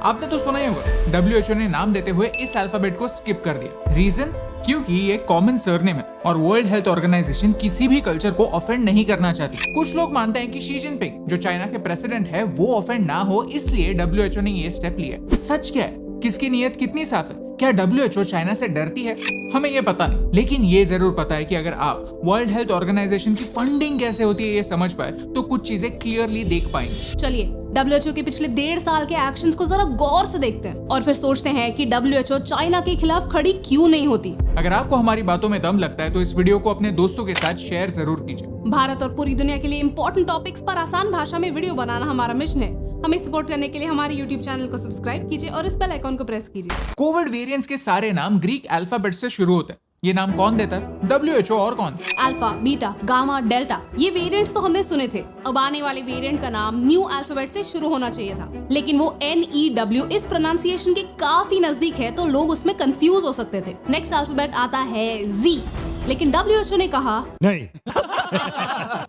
आपने तो सुना ही होगा, WHO ने नाम देते हुए इस अल्फाबेट को स्किप कर दिया। रीजन? क्योंकि ये कॉमन सरनेम है और वर्ल्ड हेल्थ ऑर्गेनाइजेशन किसी भी कल्चर को ऑफेंड नहीं करना चाहती। कुछ लोग मानते हैं कि शी जिनपिंग जो चाइना के प्रेसिडेंट है वो ऑफेंड ना हो, इसलिए WHO ने ये स्टेप लिया। सच क्या है? किसकी नीयत कितनी साफ है? क्या WHO चाइना से डरती है? हमें ये पता नहीं, लेकिन ये जरूर पता है कि अगर आप वर्ल्ड हेल्थ ऑर्गेनाइजेशन की फंडिंग कैसे होती है ये समझ पाए तो कुछ चीजें क्लियरली देख पाएंगे। चलिए WHO के पिछले 1.5 साल के एक्शंस को जरा गौर से देखते हैं और फिर सोचते हैं कि WHO चाइना के खिलाफ खड़ी क्यों नहीं होती। अगर आपको हमारी बातों में दम लगता है तो इस वीडियो को अपने दोस्तों के साथ शेयर जरूर कीजिए। भारत और पूरी दुनिया के लिए इम्पोर्टेंट टॉपिक्स पर आसान भाषा में वीडियो बनाना हमारा मिशन है। हमें सपोर्ट करने के लिए हमारे YouTube चैनल को सब्सक्राइब कीजिए और इस बेल आइकॉन को प्रेस कीजिए। कोविड वेरिएंट्स के सारे नाम ग्रीक अल्फाबेट से शुरू होते हैं। ये नाम कौन देता है? WHO और कौन? अल्फा, बीटा, गामा, डेल्टा, ये वेरिएंट्स तो हमने सुने थे। अब आने वाले वेरिएंट का नाम न्यू अल्फाबेट से शुरू होना चाहिए था, लेकिन वो NEW इस प्रोनाउंसिएशन के काफी नजदीक है तो लोग उसमें कंफ्यूज हो सकते थे। नेक्स्ट अल्फाबेट आता है Z, लेकिन WHO ने कहा नहीं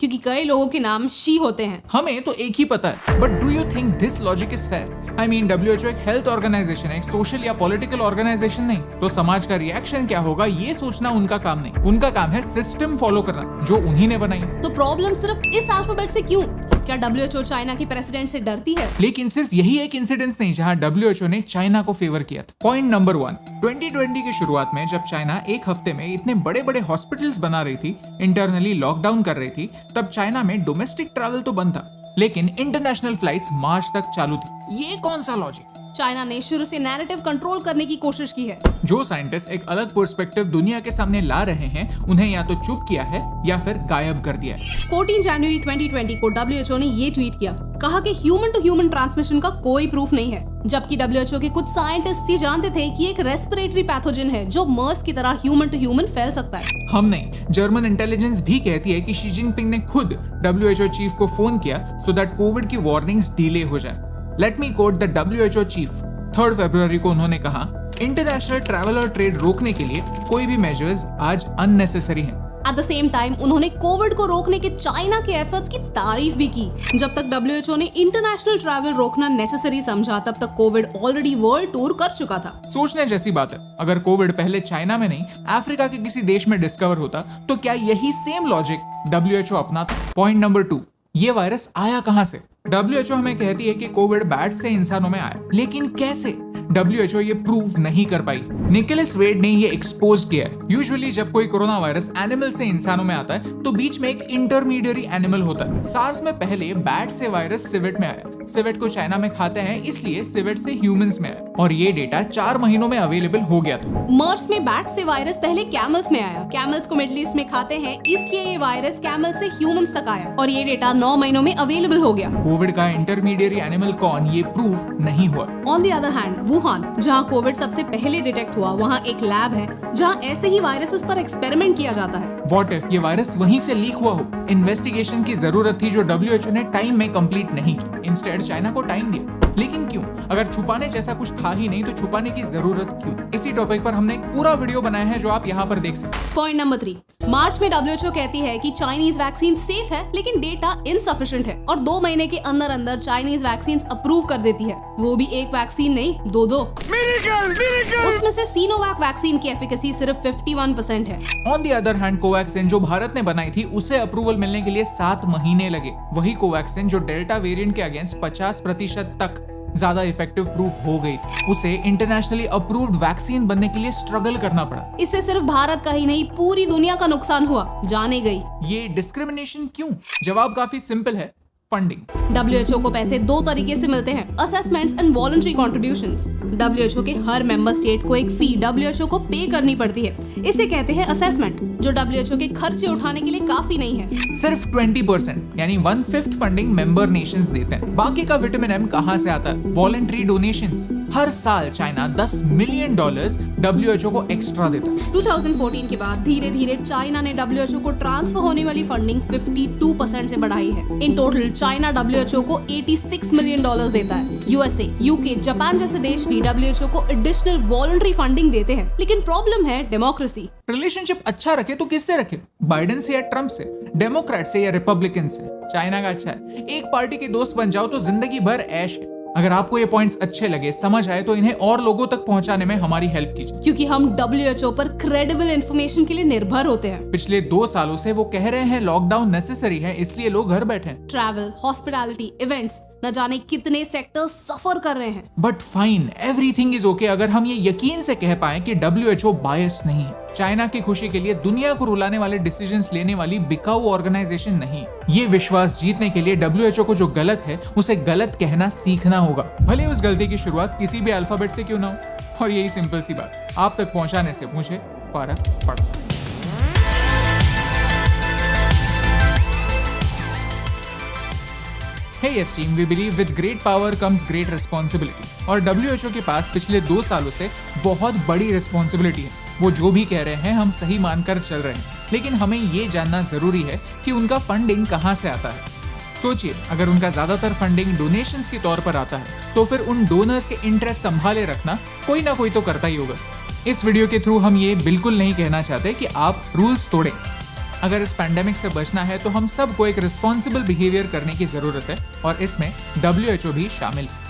क्योंकि कई लोगों के नाम शी होते हैं। हमें तो एक ही पता है, but do you think this logic is fair? I mean, WHO एक हेल्थ ऑर्गेनाइजेशन है, एक सोशल या पॉलिटिकल ऑर्गेनाइजेशन नहीं। तो समाज का रिएक्शन क्या होगा ये सोचना उनका काम नहीं। उनका काम है सिस्टम फॉलो करना जो उन्हीं ने बनाई। तो प्रॉब्लम सिर्फ इस अल्फाबेट से क्यों? क्या WHO चाइना के प्रेसिडेंट से डरती है? लेकिन सिर्फ यही एक इंसिडेंस नहीं जहां WHO ने चाइना को फेवर किया था। पॉइंट नंबर 1, 2020 की शुरुआत में जब चाइना एक हफ्ते में इतने बड़े बड़े हॉस्पिटल्स बना रही थी, इंटरनली लॉकडाउन कर रही थी, तब चाइना में डोमेस्टिक ट्रैवल तो बंद था, लेकिन इंटरनेशनल फ्लाइट्स मार्च तक चालू थी। ये कौन सा लॉजिक? चाइना ने शुरू से नैरेटिव कंट्रोल करने की कोशिश की है। जो साइंटिस्ट एक अलग पर्सपेक्टिव दुनिया के सामने ला रहे हैं, उन्हें या तो चुप किया है या फिर गायब कर दिया है। 14 जनवरी 2020 को WHO ने ये ट्वीट किया, कहा कि ह्यूमन टू ह्यूमन ट्रांसमिशन का कोई प्रूफ नहीं है, जबकि WHO के कुछ साइंटिस्ट ये जानते थे कि एक रेस्पिरेटरी पैथोजन है जो मर्स की तरह ह्यूमन टू ह्यूमन फैल सकता है। हम नहीं, जर्मन इंटेलिजेंस भी कहती है कि शी जिनपिंग ने खुद WHO चीफ को फोन किया सो दैट कोविड की वार्निंग्स डिले हो जाए। Let me quote the WHO chief. 3 फरवरी को उन्होंने कहा, इंटरनेशनल ट्रैवल और ट्रेड रोकने के लिए कोई भी मेजर्स आज अननेसेसरी हैं। एट द सेम टाइम उन्होंने कोविड को रोकने के चाइना के एफर्ट्स की तारीफ भी की। जब तक WHO ने इंटरनेशनल ट्रैवल रोकना नेसेसरी समझा, तब तक कोविड ऑलरेडी वर्ल्ड टूर कर चुका था। सोचने जैसी बात है, अगर कोविड पहले चाइना में नहीं अफ्रीका के किसी देश में डिस्कवर होता तो क्या यही सेम लॉजिक WHO अपनाता? पॉइंट नंबर 2, ये वायरस आया कहां से? WHO हमें कहती है कि कोविड बैट से इंसानों में आया, लेकिन कैसे? WHO ये प्रूव नहीं कर पाई। निकोलस वेड ने ये एक्सपोज किया है। यूजुअली जब कोई कोरोना वायरस एनिमल से इंसानों में आता है तो बीच में एक इंटरमीडिएरी एनिमल होता है। सार्स में पहले बैट से वायरस सिवेट में आया। सिवेट को चाइना में खाते हैं, इसलिए सिवेट से ह्यूमंस में आया और ये डेटा 4 महीनों में अवेलेबल हो गया था। मर्स में बैट से वायरस पहले कैमल्स में आया। कैमल्स को मिडिल ईस्ट में खाते हैं, इसलिए ये वायरस कैमल से ह्यूमंस तक आया और ये डेटा 9 महीनों में अवेलेबल हो गया। कोविड का इंटरमीडिएरी एनिमल कौन, ये प्रूव नहीं हुआ। On the other hand, Wuhan जहाँ कोविड सबसे पहले डिटेक्ट हुआ, वहाँ एक लैब है जहाँ ऐसे ही वायरसेस पर एक्सपेरिमेंट किया जाता है। व्हाट इफ ये वायरस वहीं से लीक हुआ हो? इन्वेस्टिगेशन की जरूरत थी जो WHO ने टाइम में कंप्लीट नहीं की, इंस्टेड चाइना को टाइम दिया। लेकिन क्यों? अगर छुपाने जैसा कुछ था ही नहीं तो छुपाने की जरूरत क्यों? इसी टॉपिक पर हमने एक पूरा वीडियो बनाया है जो आप यहाँ पर देख सकते हैं। पॉइंट नंबर 3, मार्च में WHO कहती है कि चाइनीज वैक्सीन सेफ है, लेकिन डेटा इनसफिशिएंट है और 2 महीने के अंदर अंदर चाइनीज वैक्सीन अप्रूव कर देती है। वो भी एक वैक्सीन नहीं, 2। उसमें से सिनोवैक वैक्सीन की एफिकेसी सिर्फ 51% है। On the other hand, Covaxin जो भारत ने बनाई थी उसे अप्रूवल मिलने के लिए 7 महीने लगे। वही कोवैक्सिन जो डेल्टा वेरिएंट के अगेंस्ट 50% तक ज्यादा इफेक्टिव प्रूफ हो गई थी, उसे इंटरनेशनली अप्रूव्ड वैक्सीन बनने के लिए स्ट्रगल करना पड़ा। इससे सिर्फ भारत का ही नहीं पूरी दुनिया का नुकसान हुआ, जाने गई। ये डिस्क्रिमिनेशन क्यों? जवाब काफी सिंपल है, फंडिंग। WHO को पैसे 2 तरीके से मिलते हैं, assessments and voluntary contributions. WHO के हर मेंबर स्टेट को एक फी WHO को पे करनी पड़ती है, इसे कहते हैं असेसमेंट, जो WHO के खर्चे उठाने के लिए काफी नहीं है। सिर्फ 20% यानी 1/5 फंडिंग मेंबर नेशंस देते हैं। बाकी का विटामिन M कहां से आता है? Voluntary donations. हर साल चाइना $10 मिलियन WHO को एक्स्ट्रा देता है। 2014 के बाद धीरे धीरे चाइना ने WHO को ट्रांसफर होने वाली फंडिंग 52% से बढ़ाई है। इन टोटल चाइना WHO को $86 मिलियन देता है। USA, UK, जापान जैसे देश भी WHO को एडिशनल वॉलंटरी फंडिंग देते हैं, लेकिन प्रॉब्लम है डेमोक्रेसी। रिलेशनशिप अच्छा रखे तो किससे रखे? बाइडेन से या ट्रम्प से? डेमोक्रेट से या रिपब्लिकन से? चाइना का अच्छा है, एक पार्टी के दोस्त बन जाओ तो जिंदगी भर ऐश है। अगर आपको ये पॉइंट्स अच्छे लगे, समझ आए, तो इन्हें और लोगों तक पहुंचाने में हमारी हेल्प कीजिए, क्योंकि हम WHO पर क्रेडिबल इंफॉर्मेशन के लिए निर्भर होते हैं। पिछले 2 सालों से वो कह रहे हैं लॉकडाउन नेसेसरी है, इसलिए लोग घर बैठे हैं। ट्रैवल, हॉस्पिटैलिटी, इवेंट्स, न जाने कितने सेक्टर्स सफर कर रहे हैं। But fine, everything is okay अगर हम ये यकीन से कह पाए कि WHO बायस नहीं है, चाइना की खुशी के लिए दुनिया को रुलाने वाले डिसीजंस लेने वाली बिकाऊ ऑर्गेनाइजेशन नहीं। ये विश्वास जीतने के लिए WHO को जो गलत है उसे गलत कहना सीखना होगा, भले उस गलती की शुरुआत किसी भी अल्फाबेट से क्यों ना हो। और यही सिंपल सी बात आप तक पहुंचाने से मुझे फर्क पड़ता है। Hey yes team, we believe with great power comes great responsibility। और WHO के पास पिछले 2 सालों से बहुत बड़ी रिस्पॉन्सिबिलिटी है। वो जो भी कह रहे हैं हम सही मानकर चल रहे हैं, लेकिन हमें ये जानना जरूरी है कि उनका फंडिंग कहाँ से आता है। सोचिए, अगर उनका ज्यादातर फंडिंग डोनेशंस के तौर पर आता है तो फिर उन डोनर्स के इंटरेस्ट संभाले रखना कोई ना कोई तो करता ही होगा। इस वीडियो के थ्रू हम ये बिल्कुल नहीं कहना चाहते कि आप रूल्स तोड़ें। अगर इस पैंडेमिक से बचना है तो हम सबको एक रिस्पॉन्सिबल बिहेवियर करने की जरूरत है, और इसमें WHO भी शामिल है।